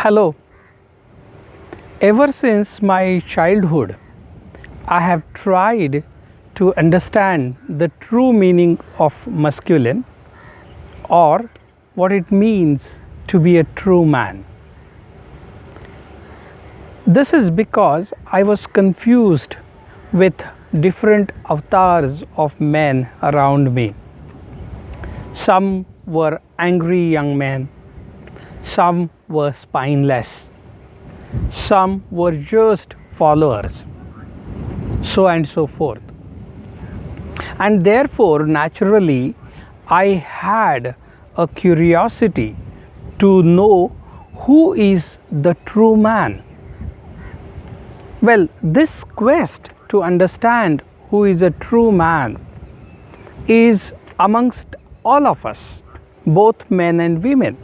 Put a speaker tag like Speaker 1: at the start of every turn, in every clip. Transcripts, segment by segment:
Speaker 1: Hello. Ever since my childhood, I have tried to understand the true meaning of masculine or what it means to be a true man. This is because I was confused with different avatars of men around me. Some were angry young men, some were spineless, some were just followers, so and so forth. And therefore, naturally, I had a curiosity to know who is the true man. Well, this quest to understand who is a true man is amongst all of us, both men and women.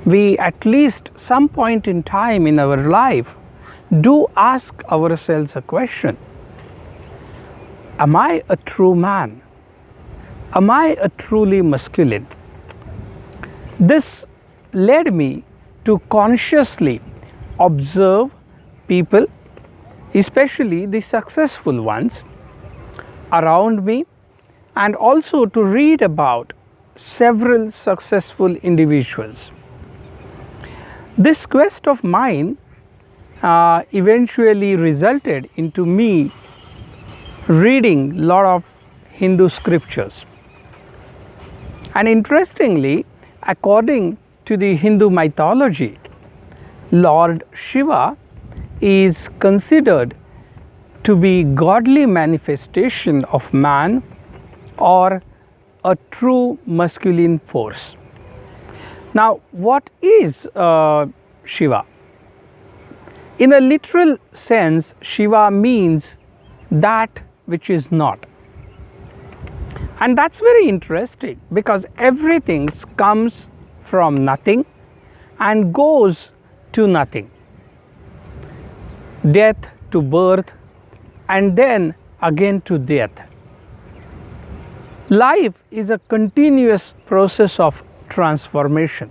Speaker 1: We, at least some point in time in our life, do ask ourselves a question: am I a true man? Am I a truly masculine? This led me to consciously observe people, especially the successful ones around me, and also to read about several successful individuals. This quest of mine eventually resulted into me reading a lot of Hindu scriptures. And interestingly, according to the Hindu mythology, Lord Shiva is considered to be godly manifestation of man or a true masculine force. Now, what is Shiva? In a literal sense, Shiva means that which is not. And that's very interesting because everything comes from nothing and goes to nothing. Death to birth and then again to death. Life is a continuous process of transformation.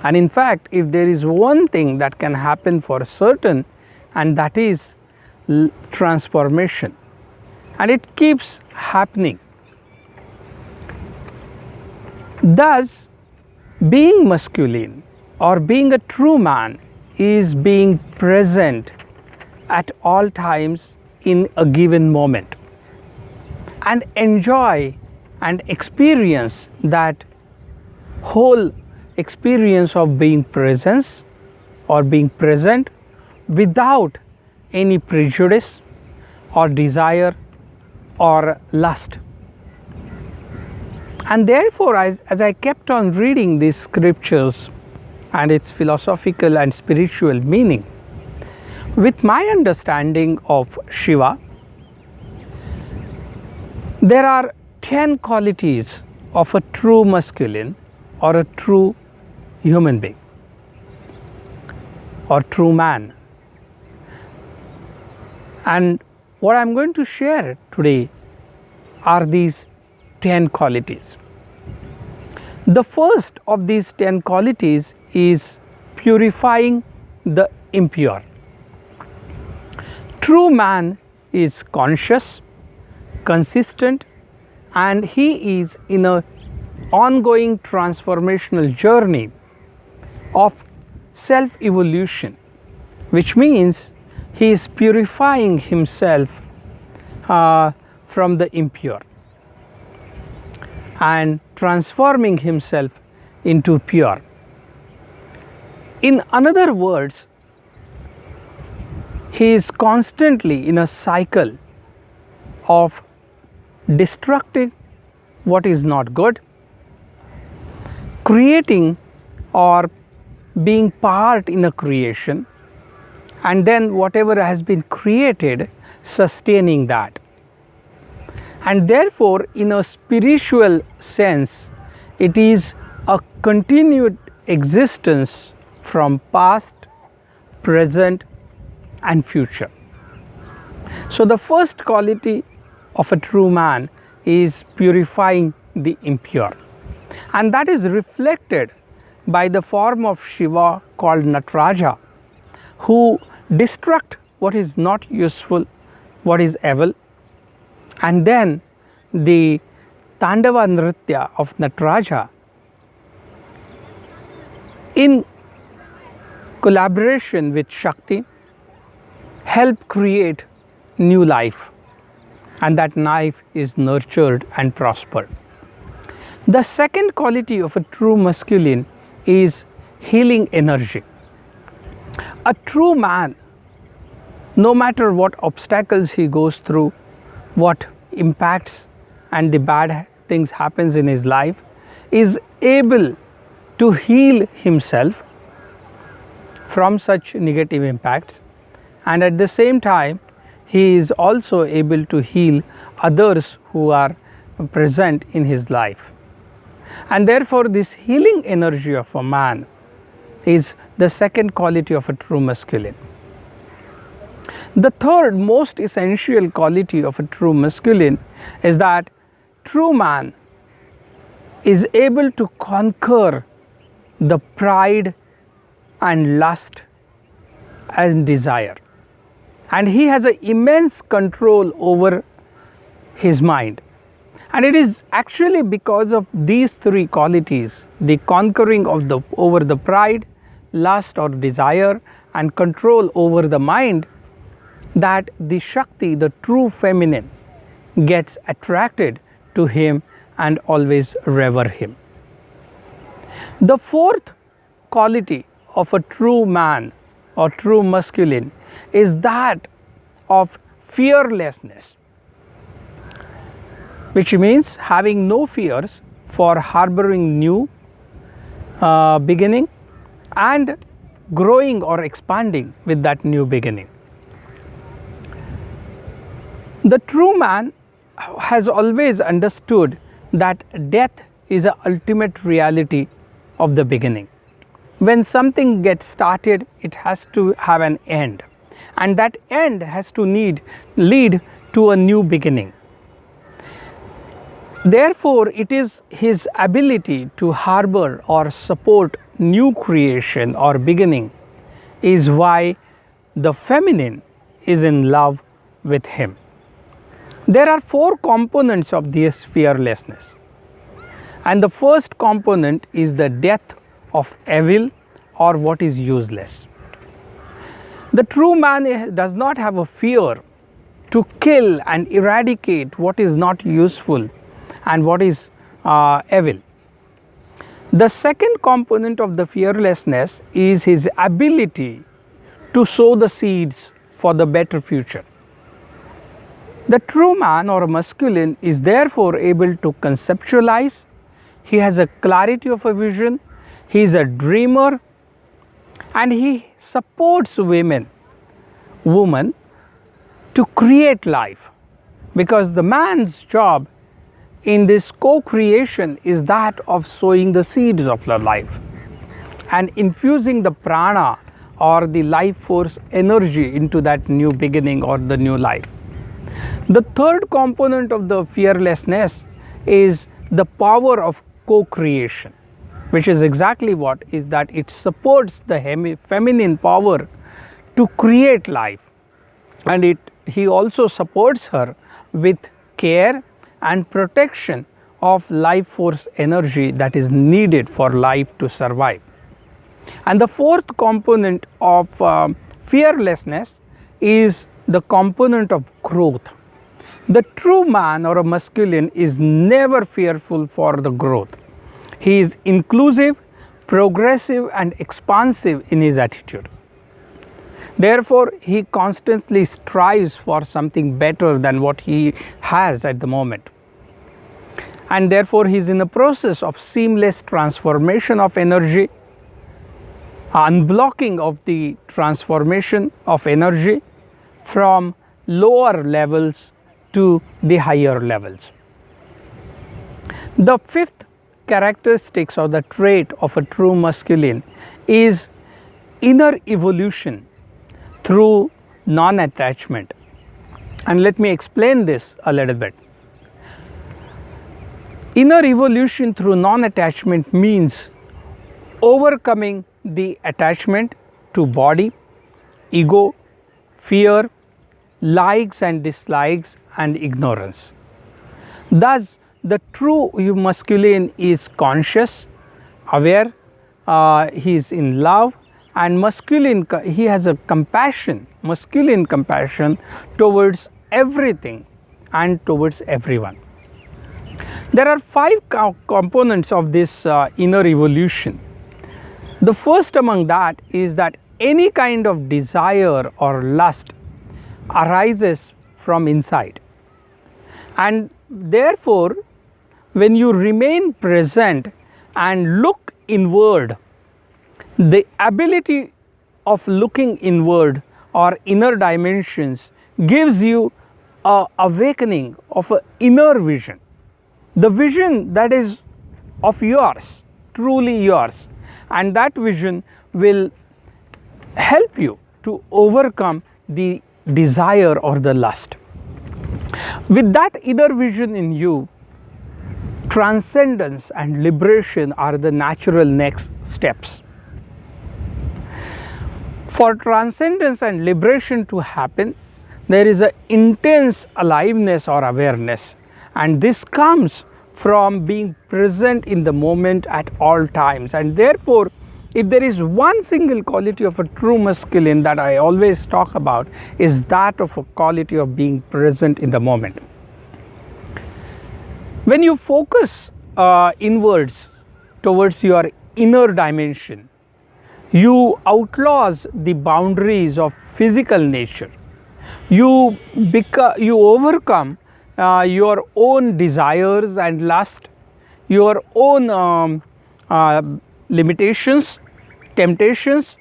Speaker 1: And in fact, if there is one thing that can happen for certain, and that is transformation, and it keeps happening. Thus, being masculine or being a true man is being present at all times in a given moment and enjoy and experience that whole experience of being presence or being present without any prejudice or desire or lust. And therefore, as I kept on reading these scriptures and its philosophical and spiritual meaning, with my understanding of Shiva, there are 10 qualities of a true masculine or a true human being or true man. And what I am going to share today are these 10 qualities. The first of these 10 qualities is purifying the impure. True man is conscious, consistent, and he is in a ongoing transformational journey of self-evolution, which means he is purifying himself from the impure and transforming himself into pure. In other words, he is constantly in a cycle of destructing what is not good, creating or being part in a creation, and then whatever has been created, sustaining that. And therefore, in a spiritual sense, it is a continued existence from past, present, and future. So the first quality of a true man is purifying the impure, and that is reflected by the form of Shiva called Nataraja, who destruct what is not useful, what is evil, and then the Tandava Nritya of Nataraja in collaboration with Shakti help create new life, and that life is nurtured and prospered. The second quality of a true masculine is healing energy. A true man, no matter what obstacles he goes through, what impacts and the bad things happens in his life, is able to heal himself from such negative impacts, and at the same time he is also able to heal others who are present in his life. And therefore this healing energy of a man is the second quality of a true masculine. The third most essential quality of a true masculine is that true man is able to conquer the pride and lust and desire, and he has an immense control over his mind. And it is actually because of these three qualities, the conquering of over the pride, lust or desire, and control over the mind, that the Shakti, the true feminine, gets attracted to him and always revere him. The fourth quality of a true man or true masculine is that of fearlessness, which means having no fears for harboring new beginning and growing or expanding with that new beginning. The true man has always understood that death is the ultimate reality of the beginning. When something gets started, it has to have an end, and that end has to lead to a new beginning. Therefore, it is his ability to harbor or support new creation or beginning is why the feminine is in love with him. There are four components of this fearlessness, and the first component is the death of evil or what is useless. The true man does not have a fear to kill and eradicate what is not useful and what is evil. The second component of the fearlessness is his ability to sow the seeds for the better future. The true man or masculine is therefore able to conceptualize, he has a clarity of a vision, he is a dreamer, and he supports women to create life, because the man's job in this co-creation is that of sowing the seeds of the life and infusing the prana or the life force energy into that new beginning or the new life. The third component of the fearlessness is the power of co-creation, which is exactly what is that it supports the feminine power to create life, and he also supports her with care and protection of life force energy that is needed for life to survive. And the fourth component of fearlessness is the component of growth. The true man or a masculine is never fearful for the growth. He is inclusive, progressive, and expansive in his attitude. Therefore, he constantly strives for something better than what he has at the moment. And therefore, he is in a process of seamless transformation of energy, unblocking of the transformation of energy from lower levels to the higher levels. The fifth characteristics or the trait of a true masculine is inner evolution through non-attachment. And let me explain this a little bit. Inner evolution through non-attachment means overcoming the attachment to body, ego, fear, likes and dislikes and ignorance. Thus, the true masculine is conscious, aware, he is in love, and masculine, he has a compassion, masculine compassion towards everything and towards everyone. There are 5 components of this inner evolution. The first among that is that any kind of desire or lust arises from inside, and therefore when you remain present and look inward, the ability of looking inward or inner dimensions gives you a awakening of an inner vision, the vision that is of yours, truly yours, and that vision will help you to overcome the desire or the lust. With that inner vision in you, transcendence and liberation are the natural next steps. For transcendence and liberation to happen, there is an intense aliveness or awareness, and this comes from being present in the moment at all times. And therefore, if there is one single quality of a true masculine that I always talk about, is that of a quality of being present in the moment. When you focus inwards towards your inner dimension, you outlaws the boundaries of physical nature. You overcome your own desires and lust, your own limitations, temptations,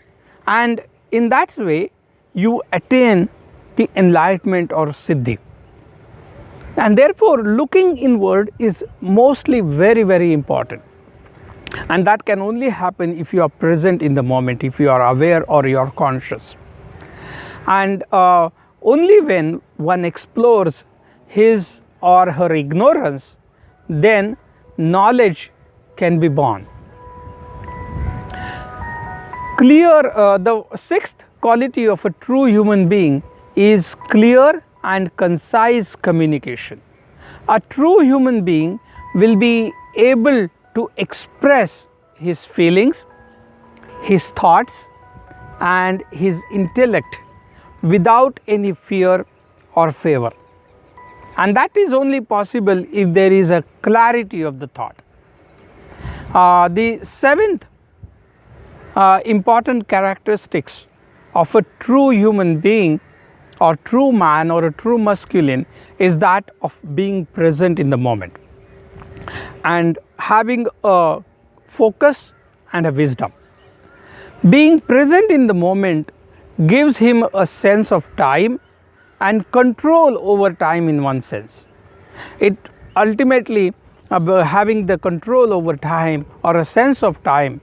Speaker 1: and in that way you attain the enlightenment or siddhi. And therefore looking inward is mostly very important, and that can only happen if you are present in the moment, if you are aware or you are conscious. And only when one explores his or her ignorance, then knowledge can be born. The 6th quality of a true human being is clear and concise communication. A true human being will be able to express his feelings, his thoughts, and his intellect without any fear or favor. And that is only possible if there is a clarity of the thought. The 7th important characteristics of a true human being or true man or a true masculine is that of being present in the moment and having a focus and a wisdom. Being present in the moment gives him a sense of time and control over time in one sense. It ultimately having the control over time or a sense of time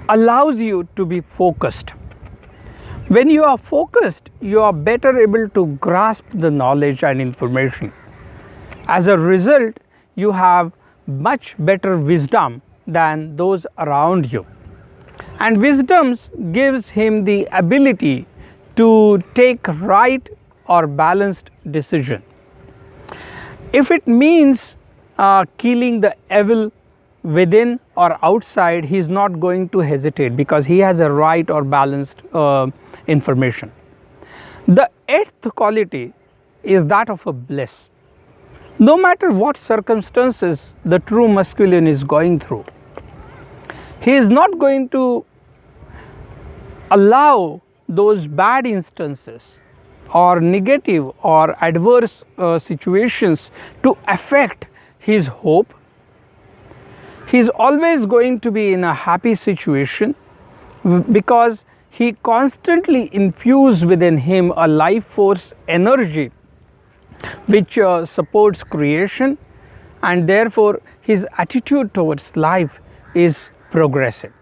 Speaker 1: allows you to be focused. When you are focused, you are better able to grasp the knowledge and information. As a result, you have much better wisdom than those around you. And wisdom gives him the ability to take right or balanced decision. If it means killing the evil within or outside, he is not going to hesitate because he has a right or balanced information. The 8th quality is that of a bliss. No matter what circumstances the true masculine is going through, he is not going to allow those bad instances or negative or adverse situations to affect his hope. He is always going to be in a happy situation because he constantly infuses within him a life force energy which supports creation, and therefore his attitude towards life is progressive.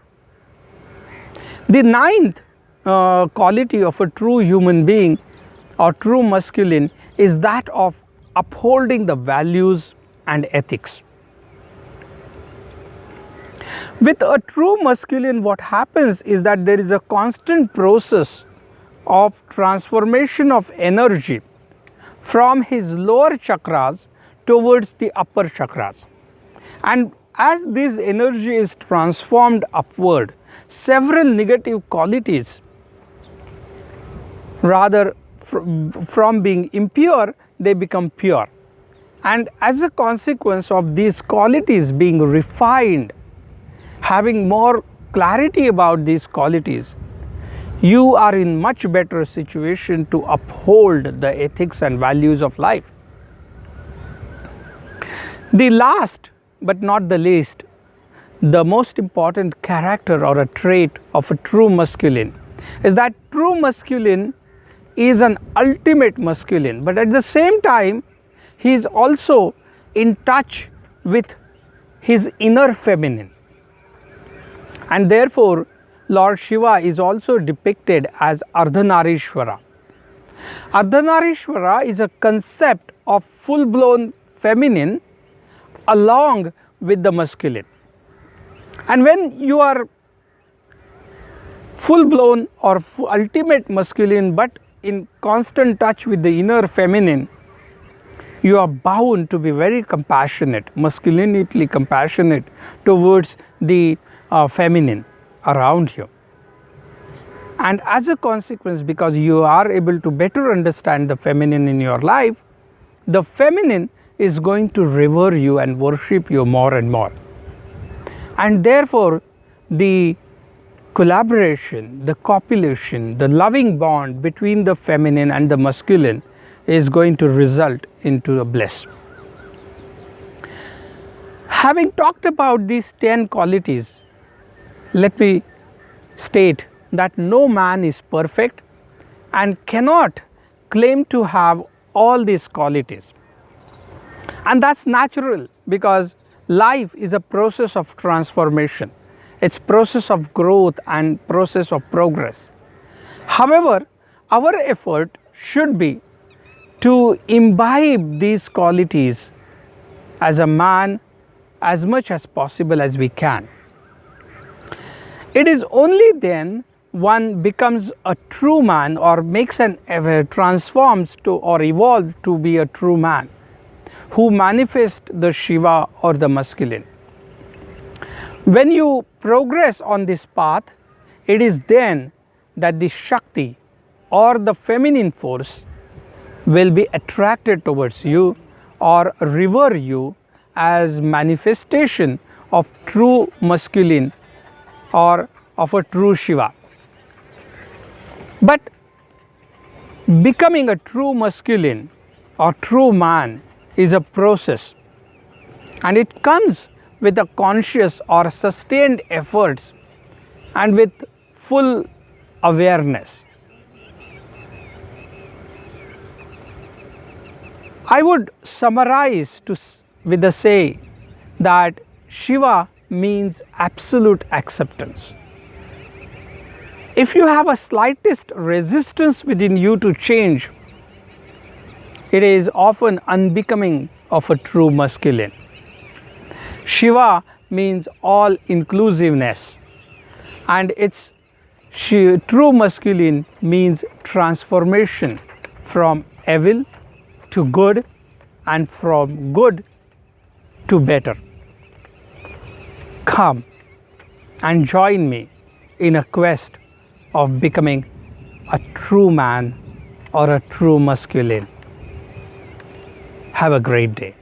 Speaker 1: The 9th quality of a true human being or true masculine is that of upholding the values and ethics. With a true masculine, what happens is that there is a constant process of transformation of energy from his lower chakras towards the upper chakras. And as this energy is transformed upward, several negative qualities, rather from being impure, they become pure. And as a consequence of these qualities being refined, having more clarity about these qualities, you are in much better situation to uphold the ethics and values of life. The last but not the least, the most important character or a trait of a true masculine is that true masculine is an ultimate masculine, but at the same time he is also in touch with his inner feminine. And therefore, Lord Shiva is also depicted as Ardhanarishwara. Ardhanarishwara is a concept of full-blown feminine along with the masculine. And when you are full-blown or ultimate masculine but in constant touch with the inner feminine, you are bound to be very compassionate, masculinely compassionate towards the feminine around you. And as a consequence, because you are able to better understand the feminine in your life, the feminine is going to revere you and worship you more and more. And therefore, the collaboration, the copulation, the loving bond between the feminine and the masculine is going to result into a bliss. Having talked about these 10 qualities, let me state that no man is perfect and cannot claim to have all these qualities. And that's natural, because life is a process of transformation. It's process of growth and process of progress. However, our effort should be to imbibe these qualities as a man as much as possible as we can. It is only then one becomes a true man or transforms to or evolves to be a true man who manifests the Shiva or the masculine. When you progress on this path, it is then that the Shakti or the feminine force will be attracted towards you or revere you as manifestation of true masculine or of a true Shiva. But becoming a true masculine or true man is a process, and it comes with a conscious or sustained efforts and with full awareness. I would summarize with a say that Shiva means absolute acceptance. If you have a slightest resistance within you to change, it is often unbecoming of a true masculine. Shiva means all inclusiveness, and its true masculine means transformation from evil to good and from good to better. Come and join me in a quest of becoming a true man or a true masculine. Have a great day.